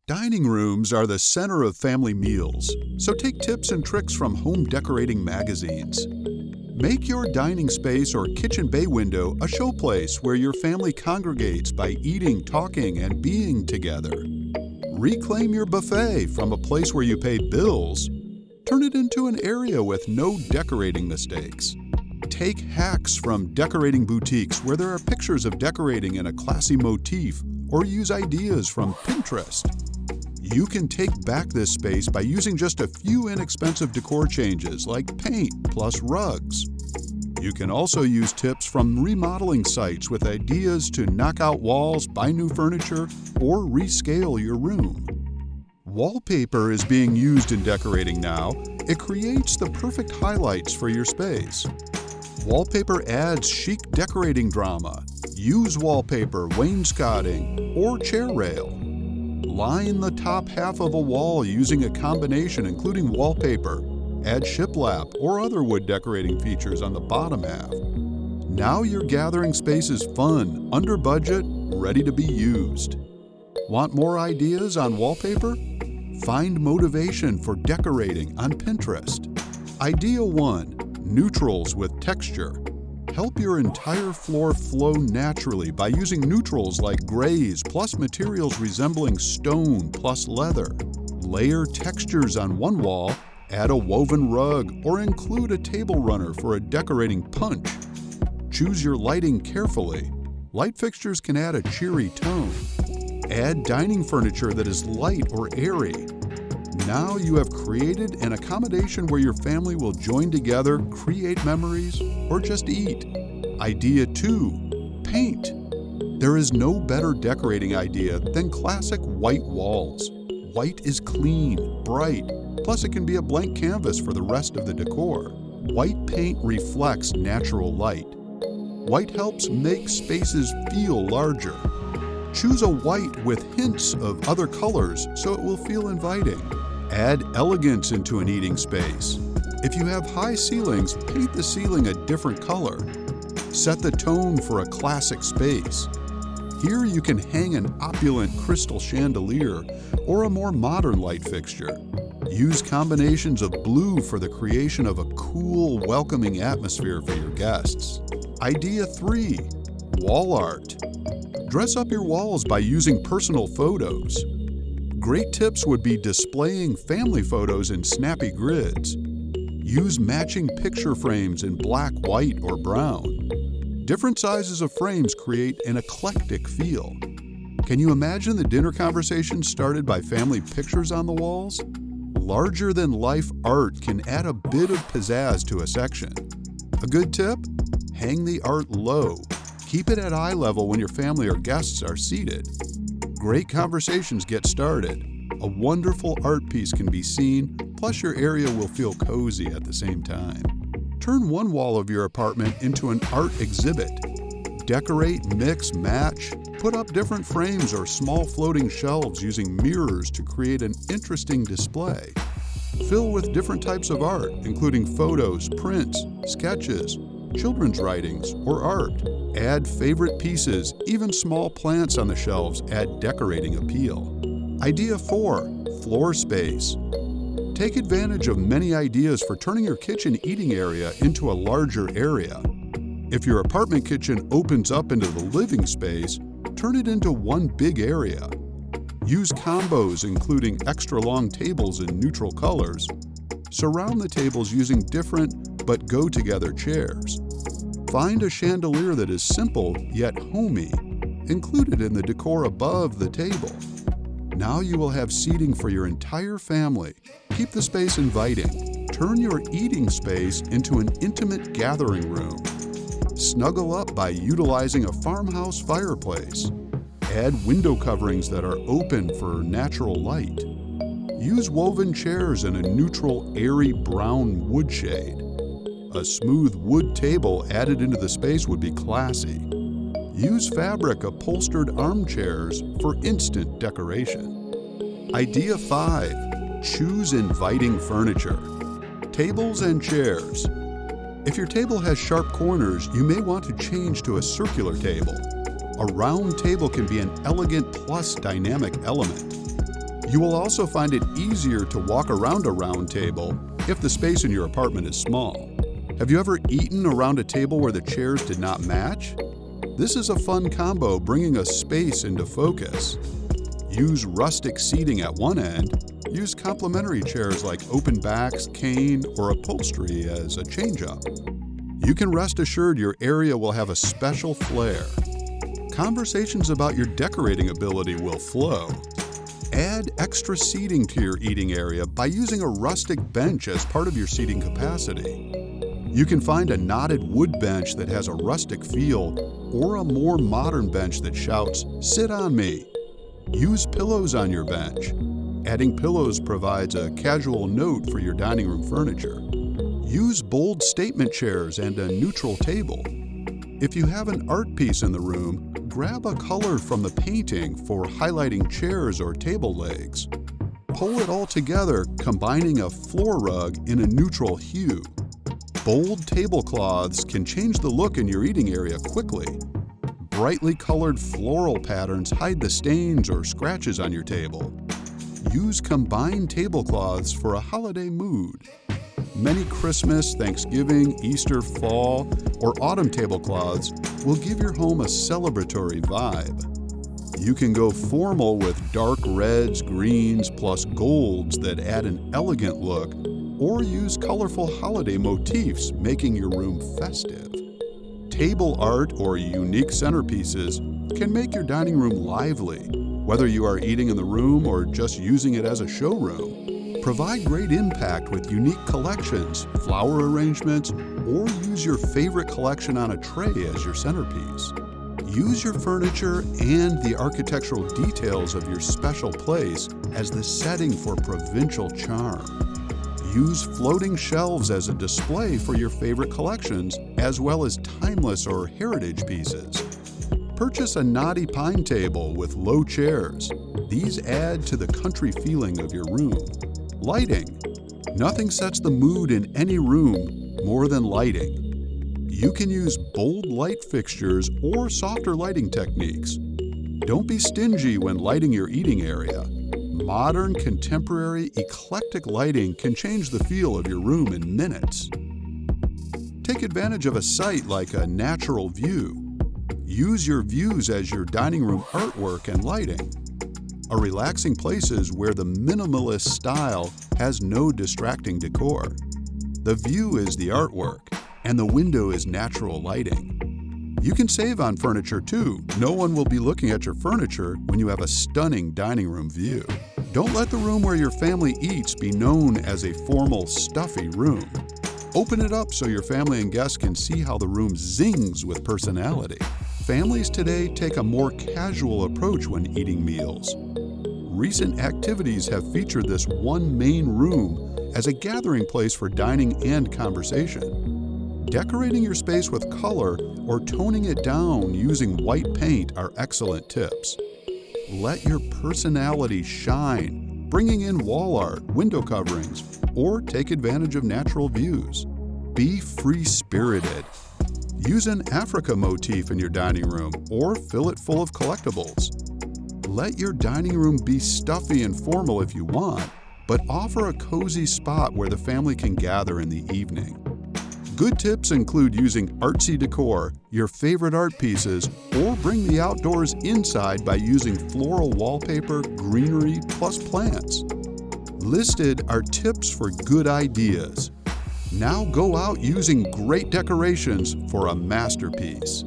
Dining rooms are the center of family meals, so take tips and tricks from home decorating magazines. Make your dining space or kitchen bay window a showplace where your family congregates by eating, talking, and being together. Reclaim your buffet from a place where you pay bills. Turn it into an area with no decorating mistakes. Take hacks from decorating boutiques where there are pictures of decorating in a classy motif, or use ideas from Pinterest. You can take back this space by using just a few inexpensive decor changes like paint plus rugs. You can also use tips from remodeling sites with ideas to knock out walls, buy new furniture, or rescale your room. Wallpaper is being used in decorating now. It creates the perfect highlights for your space. Wallpaper adds chic decorating drama. Use wallpaper, wainscoting, or chair rail. Line the top half of a wall using a combination including wallpaper. Add shiplap or other wood decorating features on the bottom half. Now your gathering space is fun, under budget, ready to be used. Want more ideas on wallpaper? Find motivation for decorating on Pinterest. Idea 1. Neutrals with texture. Help your entire floor flow naturally by using neutrals like grays plus materials resembling stone plus leather. Layer textures on one wall, add a woven rug, or include a table runner for a decorating punch. Choose your lighting carefully. Light fixtures can add a cheery tone. Add dining furniture that is light or airy. Now you have created an accommodation where your family will join together, create memories, or just eat. Idea 2. Paint. There is no better decorating idea than classic white walls. White is clean, bright, plus it can be a blank canvas for the rest of the decor. White paint reflects natural light. White helps make spaces feel larger. Choose a white with hints of other colors so it will feel inviting. Add elegance into an eating space. If you have high ceilings, paint the ceiling a different color. Set the tone for a classic space. Here you can hang an opulent crystal chandelier or a more modern light fixture. Use combinations of blue for the creation of a cool, welcoming atmosphere for your guests. Idea 3. Wall art. Dress up your walls by using personal photos. Great tips would be displaying family photos in snappy grids. Use matching picture frames in black, white, or brown. Different sizes of frames create an eclectic feel. Can you imagine the dinner conversation started by family pictures on the walls? Larger-than-life art can add a bit of pizzazz to a section. A good tip? Hang the art low. Keep it at eye level when your family or guests are seated. Great conversations get started. A wonderful art piece can be seen, plus your area will feel cozy at the same time. Turn one wall of your apartment into an art exhibit. Decorate, mix, match. Put up different frames or small floating shelves using mirrors to create an interesting display. Fill with different types of art, including photos, prints, sketches, children's writings, or art. Add favorite pieces, even small plants on the shelves add decorating appeal. Idea 4. Floor space. Take advantage of many ideas for turning your kitchen eating area into a larger area. If your apartment kitchen opens up into the living space, turn it into one big area. Use combos including extra long tables in neutral colors. Surround the tables using different but go-together chairs. Find a chandelier that is simple yet homey, included in the decor above the table. Now you will have seating for your entire family. Keep the space inviting. Turn your eating space into an intimate gathering room. Snuggle up by utilizing a farmhouse fireplace. Add window coverings that are open for natural light. Use woven chairs in a neutral, airy brown wood shade. A smooth wood table added into the space would be classy. Use fabric upholstered armchairs for instant decoration. Idea 5. Choose inviting furniture. Tables and chairs. If your table has sharp corners, you may want to change to a circular table. A round table can be an elegant plus dynamic element. You will also find it easier to walk around a round table if the space in your apartment is small. Have you ever eaten around a table where the chairs did not match? This is a fun combo, bringing a space into focus. Use rustic seating at one end. Use complementary chairs like open backs, cane, or upholstery as a change-up. You can rest assured your area will have a special flair. Conversations about your decorating ability will flow. Add extra seating to your eating area by using a rustic bench as part of your seating capacity. You can find a knotted wood bench that has a rustic feel, or a more modern bench that shouts, "Sit on me." Use pillows on your bench. Adding pillows provides a casual note for your dining room furniture. Use bold statement chairs and a neutral table. If you have an art piece in the room, grab a color from the painting for highlighting chairs or table legs. Pull it all together, combining a floor rug in a neutral hue. Bold tablecloths can change the look in your eating area quickly. Brightly colored floral patterns hide the stains or scratches on your table. Use combined tablecloths for a holiday mood. Many Christmas, Thanksgiving, Easter, fall, or autumn tablecloths will give your home a celebratory vibe. You can go formal with dark reds, greens, plus golds that add an elegant look, or use colorful holiday motifs, making your room festive. Table art or unique centerpieces can make your dining room lively, whether you are eating in the room or just using it as a showroom. Provide great impact with unique collections, flower arrangements, or use your favorite collection on a tray as your centerpiece. Use your furniture and the architectural details of your special place as the setting for provincial charm. Use floating shelves as a display for your favorite collections, as well as timeless or heritage pieces. Purchase a knotty pine table with low chairs. These add to the country feeling of your room. Lighting. Nothing sets the mood in any room more than lighting. You can use bold light fixtures or softer lighting techniques. Don't be stingy when lighting your eating area. Modern, contemporary, eclectic lighting can change the feel of your room in minutes. Take advantage of a site like a natural view. Use your views as your dining room artwork and lighting. A relaxing places where the minimalist style has no distracting decor. The view is the artwork, and the window is natural lighting. You can save on furniture too. No one will be looking at your furniture when you have a stunning dining room view. Don't let the room where your family eats be known as a formal, stuffy room. Open it up so your family and guests can see how the room zings with personality. Families today take a more casual approach when eating meals. Recent activities have featured this one main room as a gathering place for dining and conversation. Decorating your space with color or toning it down using white paint are excellent tips. Let your personality shine, bringing in wall art, window coverings, or take advantage of natural views. Be free-spirited. Use an Africa motif in your dining room or fill it full of collectibles. Let your dining room be stuffy and formal if you want, but offer a cozy spot where the family can gather in the evening. Good tips include using artsy decor, your favorite art pieces, or bring the outdoors inside by using floral wallpaper, greenery, plus plants. Listed are tips for good ideas. Now go out using great decorations for a masterpiece.